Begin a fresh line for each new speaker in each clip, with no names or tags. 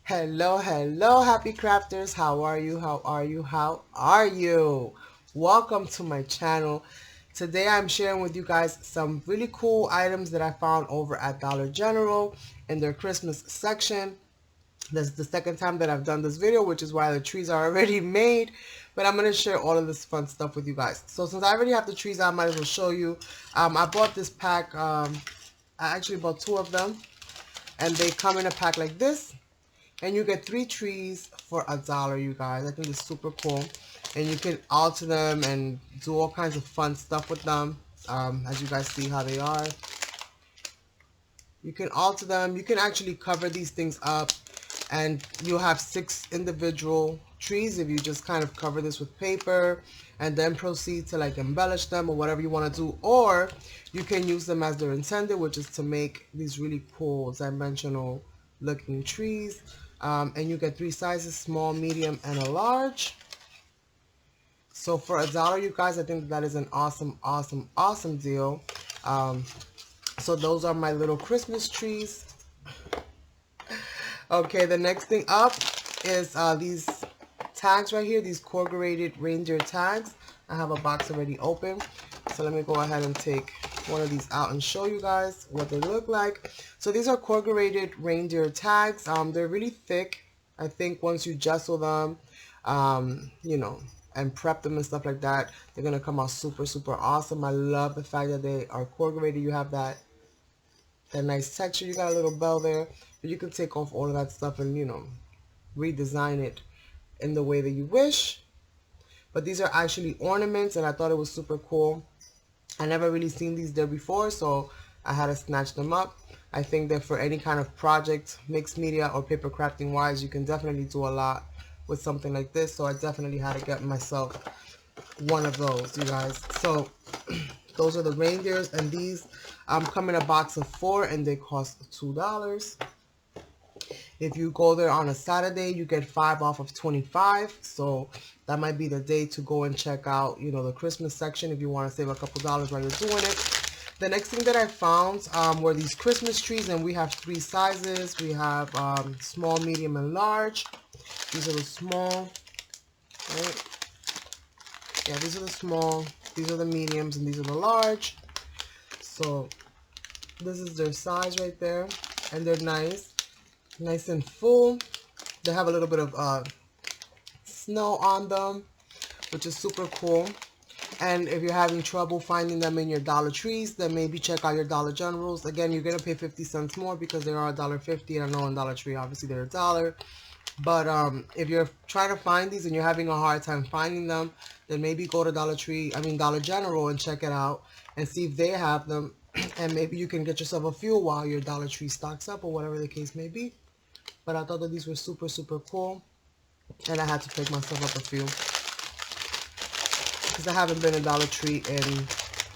Hello, happy crafters. How are you? How are you? How are you? Welcome to my channel. Today I'm sharing with you guys some really cool items that I found over at Dollar General in their Christmas section. This is the second time that I've done this video, which is why the trees are already made. But I'm going to share all of this fun stuff with you guys. So since I already have the trees, I might as well show you. I bought this pack. I actually bought 2 of them. And they come in a pack like this. And you get 3 trees for $1, you guys. I think it's super cool. And you can alter them and do all kinds of fun stuff with them. As you guys see how they are. You can alter them. You can actually cover these things up. And you'll have 6 individual trees if you just kind of cover this with paper. And then proceed to like embellish them or whatever you want to do. Or you can use them as they're intended, which is to make these really cool dimensional looking trees. And you get 3 sizes, small, medium, and a large. So for $1, you guys, I think that is an awesome deal. So those are my little Christmas trees. Okay, the next thing up is these tags right here, these corrugated reindeer tags. I have a box already open. So let me go ahead and take one of these out and show you guys what they look like. So these are corrugated reindeer tags. They're really thick. I think once you gesso them, you know, and prep them and stuff like that, they're gonna come out super awesome. I love the fact that they are corrugated. You have that nice texture. You got a little bell there, but you can take off all of that stuff and, you know, redesign it in the way that you wish. But these are actually ornaments, and I thought it was super cool. I never really seen these there before, so I had to snatch them up. I think that for any kind of project, mixed media or paper crafting wise, you can definitely do a lot with something like this. So I definitely had to get myself one of those, you guys. So those are the reindeers, and these come in a box of 4 and they cost $2. If you go there on a Saturday, you get 5 off of 25. So that might be the day to go and check out, you know, the Christmas section if you want to save a couple dollars while you're doing it. The next thing that I found were these Christmas trees, and we have 3 sizes. We have small, medium, and large. These are the small, right? Yeah, these are the small. These are the mediums, and these are the large. So this is their size right there, and they're nice and full. They have a little bit of snow on them, which is super cool. And if you're having trouble finding them in your Dollar Trees, then maybe check out your Dollar Generals. Again, you're gonna pay 50 cents more because they are $1.50, and I know in Dollar Tree obviously they're $1. But if you're trying to find these and you're having a hard time finding them, then maybe go to Dollar General and check it out and see if they have them. And maybe you can get yourself a few while your Dollar Tree stocks up or whatever the case may be. But I thought that these were super cool, and I had to pick myself up a few because I haven't been in Dollar Tree in,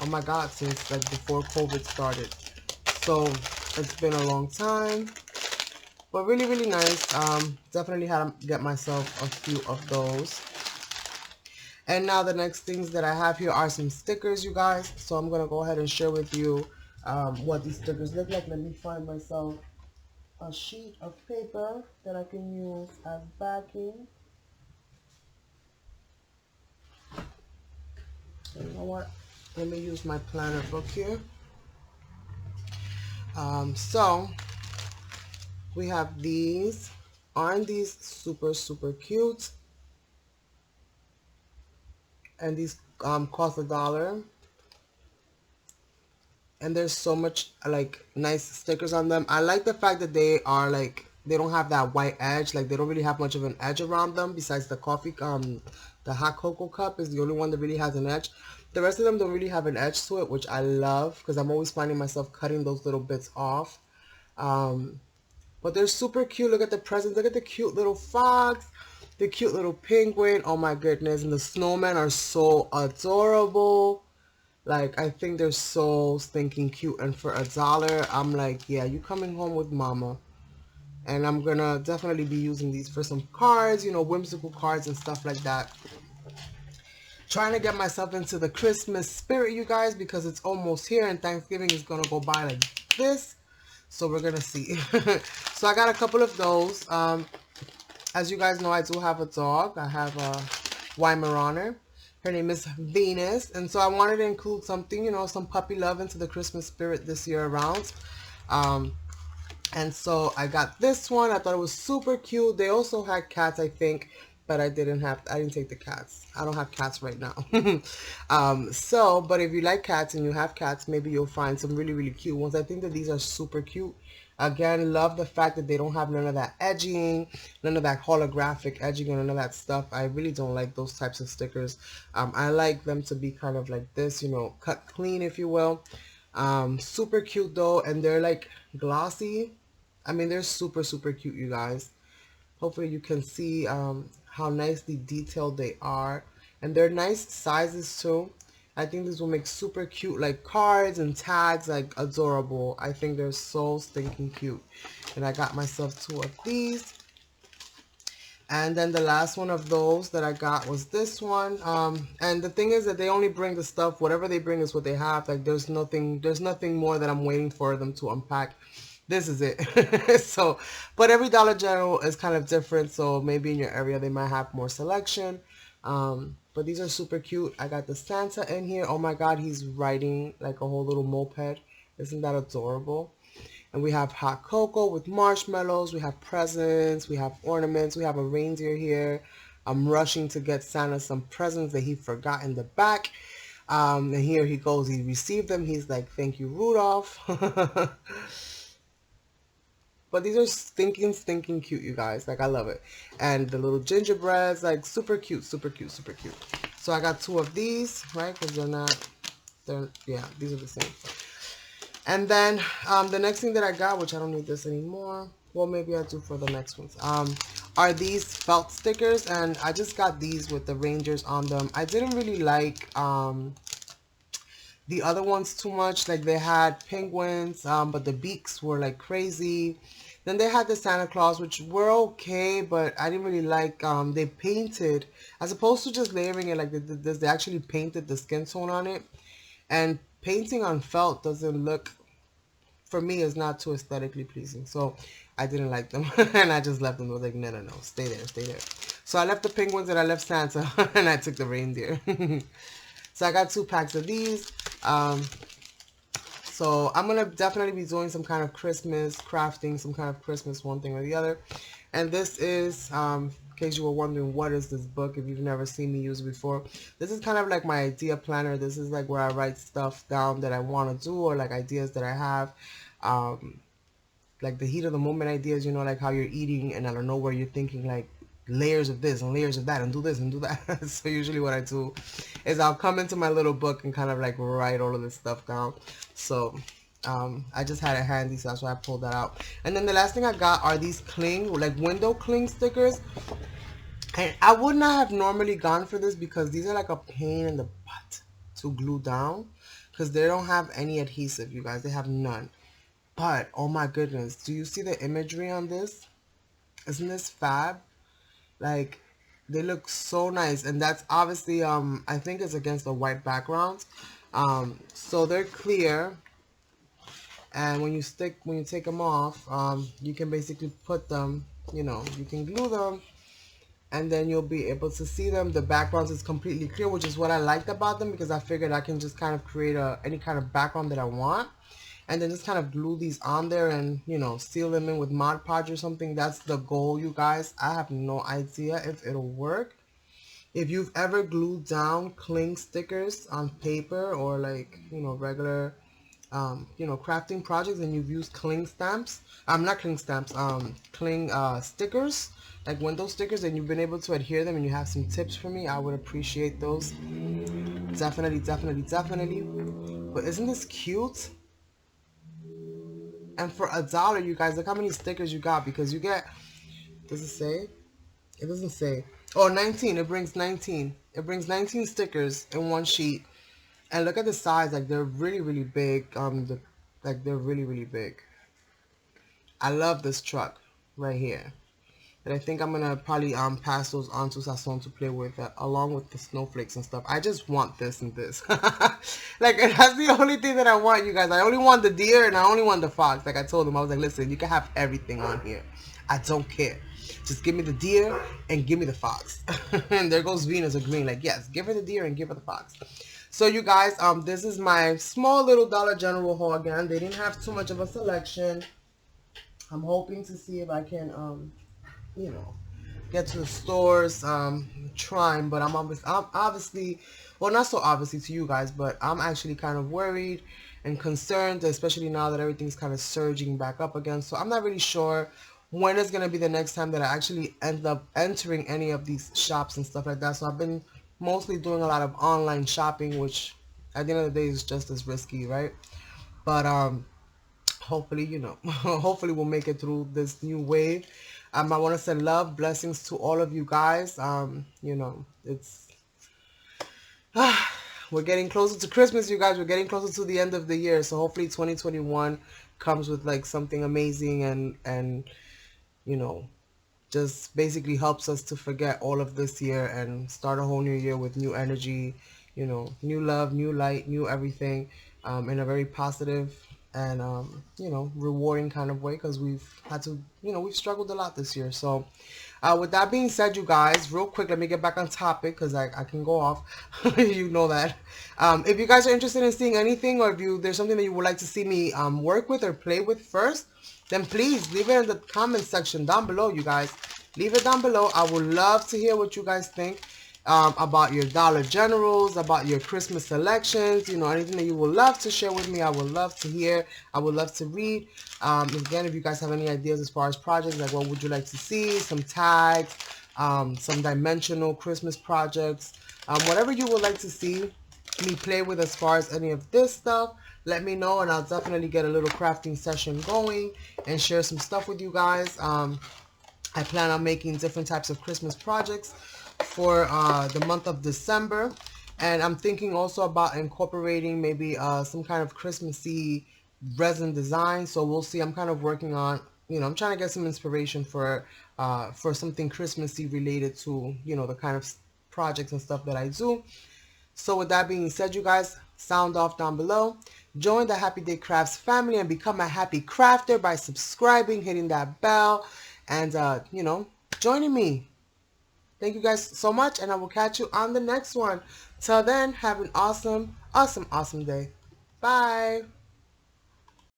oh my god, since like before COVID started. So it's been a long time, but really nice. Definitely had to get myself a few of those. And now the next things that I have here are some stickers, you guys. So I'm gonna go ahead and share with you what these stickers look like. Let me find myself a sheet of paper that I can use as backing. You know what? Let me use my planner book here. So we have these. Aren't these super cute? And these cost $1. And there's so much like nice stickers on them. I like the fact that they are like, they don't have that white edge. Like they don't really have much of an edge around them besides the coffee, the hot cocoa cup is the only one that really has an edge. The rest of them don't really have an edge to it, which I love because I'm always finding myself cutting those little bits off. But they're super cute. Look at the presents. Look at the cute little fox, the cute little penguin. Oh my goodness. And the snowmen are so adorable. Like, I think they're so stinking cute. And for $1, I'm like, yeah, you coming home with mama. And I'm gonna definitely be using these for some cards, you know, whimsical cards and stuff like that. Trying to get myself into the Christmas spirit, you guys, because it's almost here and Thanksgiving is gonna go by like this. So we're gonna see. So I got a couple of those. As you guys know, I do have a dog. I have a Weimaraner. Her name is Venus. And so I wanted to include something, you know, some puppy love into the Christmas spirit this year around. And so I got this one. I thought it was super cute. They also had cats, I think, but I didn't take the cats. I don't have cats right now. But if you like cats and you have cats, maybe you'll find some really, really cute ones. I think that these are super cute. Again, love the fact that they don't have none of that edging, none of that holographic edging, and none of that stuff. I really don't like those types of stickers. I like them to be kind of like this, you know, cut clean, if you will. Super cute though, and they're like glossy. I mean, they're super, super cute, you guys. Hopefully you can see how nicely detailed they are. And they're nice sizes too. I think this will make super cute like cards and tags, like adorable. I think they're so stinking cute. And I got myself 2 of these. And then the last one of those that I got was this one. And the thing is that they only bring the stuff, whatever they bring is what they have. Like there's nothing more that I'm waiting for them to unpack. This is it. So, but every Dollar General is kind of different. So maybe in your area they might have more selection. But these are super cute. I got the Santa in here. Oh my God, he's riding like a whole little moped. Isn't that adorable? And we have hot cocoa with marshmallows. We have presents. We have ornaments. We have a reindeer here. I'm rushing to get Santa some presents that he forgot in the back. And here he goes. He received them. He's like, thank you, Rudolph. But these are stinking, stinking cute, you guys. Like, I love it. And the little gingerbreads, like, super cute, super cute, super cute. So I got 2 of these, right? Because yeah, these are the same. And then the next thing that I got, which I don't need this anymore. Well, maybe I do for the next ones. Are these felt stickers. And I just got these with the Rangers on them. I didn't really like the other ones too much. Like they had penguins, but the beaks were like crazy. Then they had the Santa Claus, which were okay, but I didn't really like, they painted, as opposed to just layering it like this, they actually painted the skin tone on it. And painting on felt doesn't look, for me, is not too aesthetically pleasing. So I didn't like them. And I just left them. I was like, no, no, no, stay there, stay there. So I left the penguins and I left Santa and I took the reindeer. So I got 2 packs of these. So I'm going to definitely be doing some kind of Christmas crafting, some kind of Christmas one thing or the other. And this is, in case you were wondering, what is this book if you've never seen me use it before. This is kind of like my idea planner. This is like where I write stuff down that I want to do, or like ideas that I have. Like the heat of the moment ideas, you know, like how you're eating and I don't know where you're thinking like layers of this and layers of that and do this and do that. So usually what I do is I'll come into my little book and kind of like write all of this stuff down. So I just had it handy, so that's why I pulled that out. And then the last thing I got are these cling, like window cling stickers. And I would not have normally gone for this because these are like a pain in the butt to glue down because they don't have any adhesive, you guys. They have none. But oh my goodness, do you see the imagery on this? Isn't this fab? Like, they look so nice. And that's obviously I think it's against a white background. So they're clear. And when you take them off, you can basically put them, you know, you can glue them and then you'll be able to see them. The background is completely clear, which is what I liked about them because I figured I can just kind of create any kind of background that I want. And then just kind of glue these on there and, you know, seal them in with Mod Podge or something. That's the goal, you guys. I have no idea if it'll work. If you've ever glued down cling stickers on paper or like, you know, regular, you know, crafting projects and you've used cling stamps, not cling stamps, cling stickers, like window stickers, and you've been able to adhere them and you have some tips for me, I would appreciate those. Definitely, definitely, definitely. But isn't this cute? And for $1, you guys, look how many stickers you got, because you get, does it say? It doesn't say. Oh, 19. It brings 19. It brings 19 stickers in one sheet. And look at the size. Like, they're really, really big. Like, they're really, really big. I love this truck right here. And I think I'm going to probably pass those on to Sasson to play with, along with the snowflakes and stuff. I just want this and this. Like, that's the only thing that I want, you guys. I only want the deer and I only want the fox. Like I told him, I was like, listen, you can have everything on here. I don't care. Just give me the deer and give me the fox. And there goes Venus agreeing, like, yes, give her the deer and give her the fox. So you guys, this is my small little Dollar General haul again. They didn't have too much of a selection. I'm hoping to see if I can, you know, get to the stores, trying, but I'm obviously, well, not so obviously to you guys, but I'm actually kind of worried and concerned, especially now that everything's kind of surging back up again. So I'm not really sure when is going to be the next time that I actually end up entering any of these shops and stuff like that. So I've been mostly doing a lot of online shopping, which at the end of the day is just as risky, right? But hopefully, you know, hopefully we'll make it through this new wave. I want to send love, blessings to all of you guys. You know, it's we're getting closer to Christmas, you guys. We're getting closer to the end of the year, so hopefully 2021 comes with like something amazing and you know, just basically helps us to forget all of this year and start a whole new year with new energy, you know, new love, new light, new everything, in a very positive and you know, rewarding kind of way, because we've had to, you know, we've struggled a lot this year. So with that being said, you guys, real quick, let me get back on topic because I can go off. You know that. If you guys are interested in seeing anything, or if there's something that you would like to see me work with or play with first, then please leave it in the comment section down below, you guys. Leave it down below. I would love to hear what you guys think about your Dollar Generals, about your Christmas selections, you know, anything that you would love to share with me. I would love to hear. I would love to read. Again, if you guys have any ideas as far as projects, like what would you like to see, some tags, some dimensional Christmas projects, whatever you would like to see me play with as far as any of this stuff, let me know, and I'll definitely get a little crafting session going and share some stuff with you guys. I plan on making different types of Christmas projects for the month of December, and I'm thinking also about incorporating maybe some kind of Christmassy resin design. So we'll see. I'm kind of working on, you know, I'm trying to get some inspiration for something Christmassy related to, you know, the kind of projects and stuff that I do. So with that being said, you guys, sound off down below. Join the HappyDayCrafts family and become a happy crafter by subscribing, hitting that bell, and you know, joining me. Thank you guys so much, and I will catch you on the next one. Till then, have an awesome, awesome, awesome day. Bye.